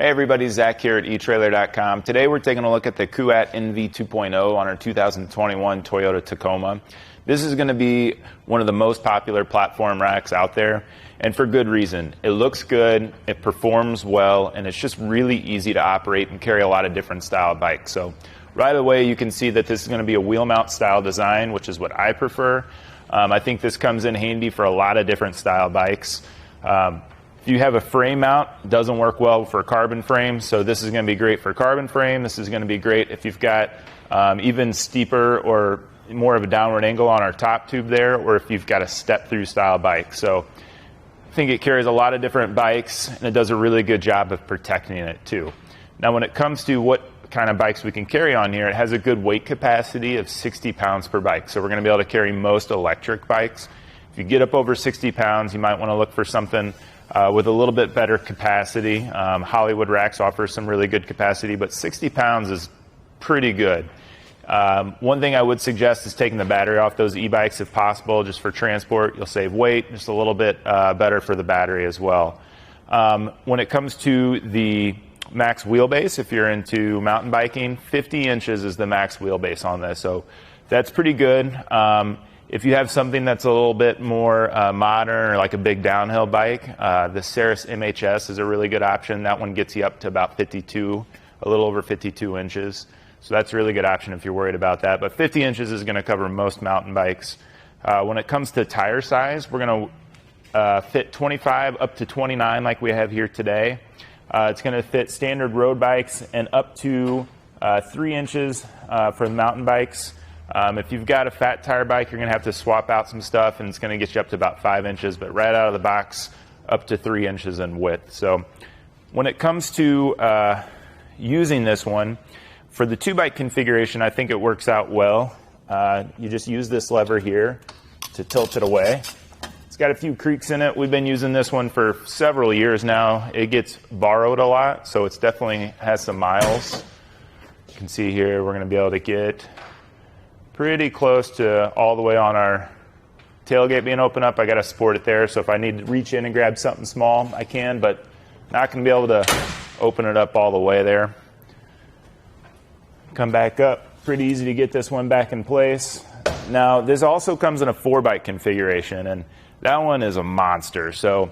Hey everybody, Zach here at etrailer.com. Today we're taking a look at the Kuat NV 2.0 on our 2021 Toyota Tacoma. This is going to be one of the most popular platform racks out there, and for good reason. It looks good, it performs well, and it's just really easy to operate and carry a lot of different style bikes. So right away you can see that this is going to be a wheel mount style design, which is what I prefer. I think this comes in handy for a lot of different style bikes. If you have a frame mount, it doesn't work well for a carbon frame, so this is going to be great for a carbon frame. This is going to be great if you've got even steeper or more of a downward angle on our top tube there, or if you've got a step-through style bike. So I think it carries a lot of different bikes, and it does a really good job of protecting it too. Now when it comes to what kind of bikes we can carry on here, it has a good weight capacity of 60 pounds per bike. So we're going to be able to carry most electric bikes. If you get up over 60 pounds, you might want to look for something with a little bit better capacity. Hollywood Racks offers some really good capacity, but 60 pounds is pretty good. One thing I would suggest is taking the battery off those e-bikes if possible, just for transport. You'll save weight, just a little bit better for the battery as well. When it comes to the max wheelbase, if you're into mountain biking, 50 inches is the max wheelbase on this, so that's pretty good. If you have something that's a little bit more modern, or like a big downhill bike, the Ceres MHS is a really good option. That one gets you up to about 52, a little over 52 inches. So that's a really good option if you're worried about that. But 50 inches is going to cover most mountain bikes. When it comes to tire size, we're going to fit 25 up to 29 like we have here today. It's going to fit standard road bikes and up to 3 inches for the mountain bikes. If you've got a fat tire bike, you're going to have to swap out some stuff, and it's going to get you up to about 5 inches, but right out of the box, up to 3 inches in width. So when it comes to using this one, for the 2-bike configuration, I think it works out well. You just use this lever here to tilt it away. It's got a few creaks in it. We've been using this one for several years now. It gets borrowed a lot, so it's definitely has some miles. You can see here we're going to be able to get pretty close to all the way on our tailgate being open up. I got to support it there, so if I need to reach in and grab something small, I can, but not going to be able to open it up all the way there. Come back up. Pretty easy to get this one back in place. Now, this also comes in a 4-bike configuration, and that one is a monster. So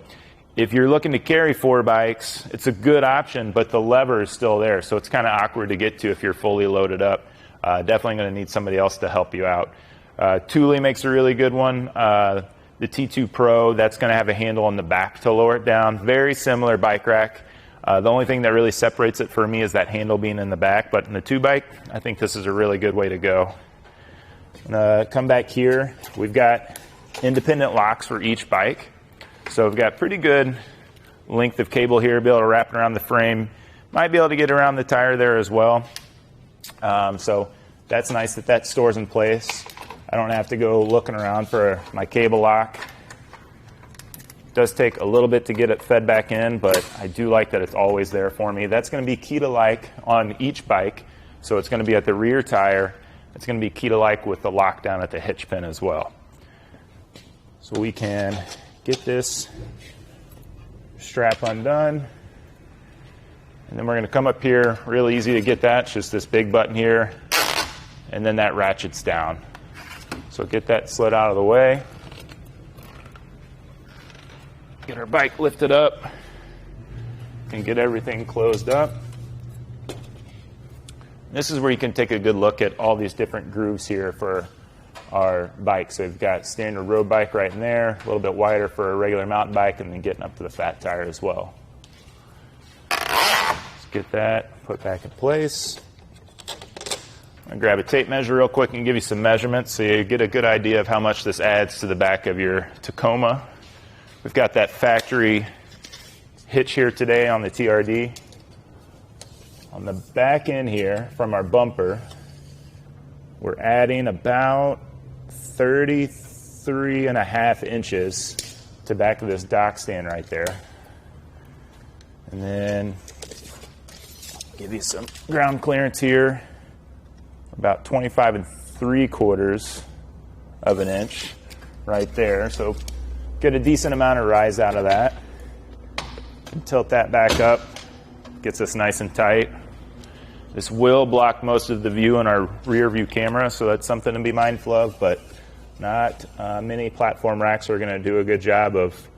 if you're looking to carry 4 bikes, it's a good option, but the lever is still there, so it's kind of awkward to get to if you're fully loaded up. Definitely going to need somebody else to help you out. Thule makes a really good one. The T2 Pro, that's going to have a handle on the back to lower it down. Very similar bike rack. The only thing that really separates it for me is that handle being in the back, but in the 2-bike, I think this is a really good way to go. Come back here. We've got independent locks for each bike. So we've got pretty good length of cable here, be able to wrap it around the frame. Might be able to get around the tire there as well. So that's nice that that stores in place. I don't have to go looking around for my cable lock. It does take a little bit to get it fed back in, but I do like that it's always there for me. That's going to be key to like on each bike. So it's going to be at the rear tire. It's going to be key to like with the lockdown at the hitch pin as well. So we can get this strap undone. And then we're going to come up here, really easy to get that. It's just this big button here, and then that ratchets down. So get that slid out of the way. Get our bike lifted up and get everything closed up. This is where you can take a good look at all these different grooves here for our bike. So we've got standard road bike right in there, a little bit wider for a regular mountain bike, and then getting up to the fat tire as well. Get that put back in place. I'm going to grab a tape measure real quick and give you some measurements so you get a good idea of how much this adds to the back of your Tacoma. We've got that factory hitch here today on the TRD. On the back end here from our bumper, we're adding about 33.5 inches to back of this dock stand right there. And then give you some ground clearance here, about 25 3/4 of an inch right there. So get a decent amount of rise out of that. And tilt that back up. Gets us nice and tight. This will block most of the view in our rear view camera, so that's something to be mindful of, but not many platform racks are going to do a good job of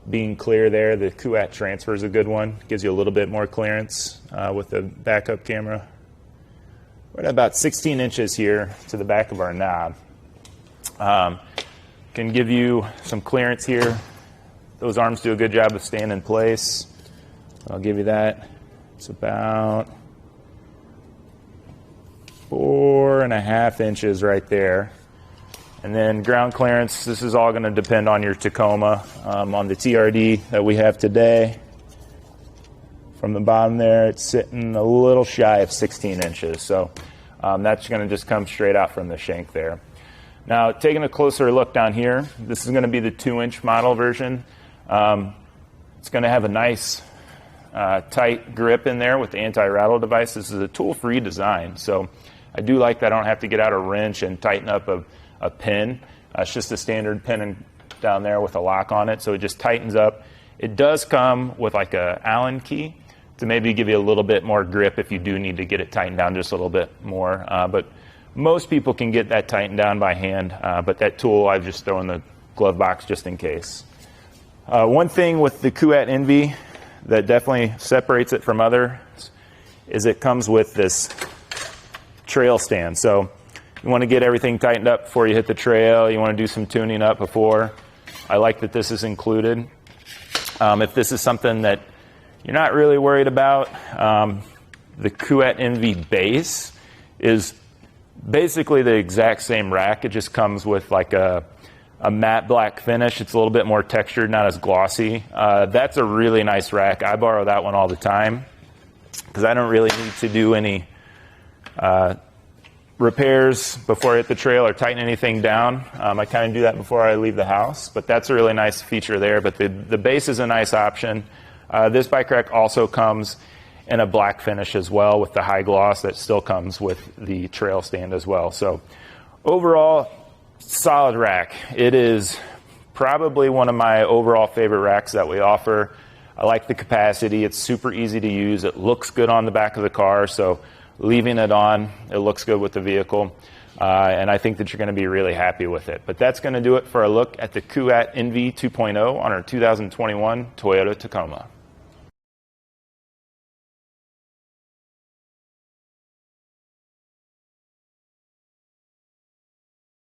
being clear there. The Kuat transfer is a good one. Gives you a little bit more clearance with the backup camera. We're at about 16 inches here to the back of our knob. Can give you some clearance here. Those arms do a good job of staying in place. I'll give you that. It's about 4.5 inches right there. And then ground clearance, this is all going to depend on your Tacoma. On the TRD that we have today, from the bottom there, it's sitting a little shy of 16 inches. So that's going to just come straight out from the shank there. Now, taking a closer look down here, this is going to be the 2-inch model version. It's going to have a nice tight grip in there with the anti-rattle device. This is a tool-free design, so I do like that I don't have to get out a wrench and tighten up a pin. It's just a standard pin down there with a lock on it, so it just tightens up. It does come with like a Allen key to maybe give you a little bit more grip if you do need to get it tightened down just a little bit more. But most people can get that tightened down by hand, but that tool I just throw in the glove box just in case. One thing with the Kuat NV that definitely separates it from others is it comes with this trail stand. So you want to get everything tightened up before you hit the trail. You want to do some tuning up before. I like that this is included. If this is something that you're not really worried about, the Kuat NV base is basically the exact same rack. It just comes with like a matte black finish. It's a little bit more textured, not as glossy. That's a really nice rack. I borrow that one all the time because I don't really need to do any repairs before I hit the trail or tighten anything down. I kind of do that before I leave the house, but that's a really nice feature there. But the base is a nice option. This bike rack also comes in a black finish as well with the high gloss that still comes with the trail stand as well. So overall, solid rack. It is probably one of my overall favorite racks that we offer. I like the capacity. It's super easy to use. It looks good on the back of the car, so leaving it on, it looks good with the vehicle. And I think that you're going to be really happy with it. But that's going to do it for a look at the Kuat NV 2.0 on our 2021 Toyota Tacoma.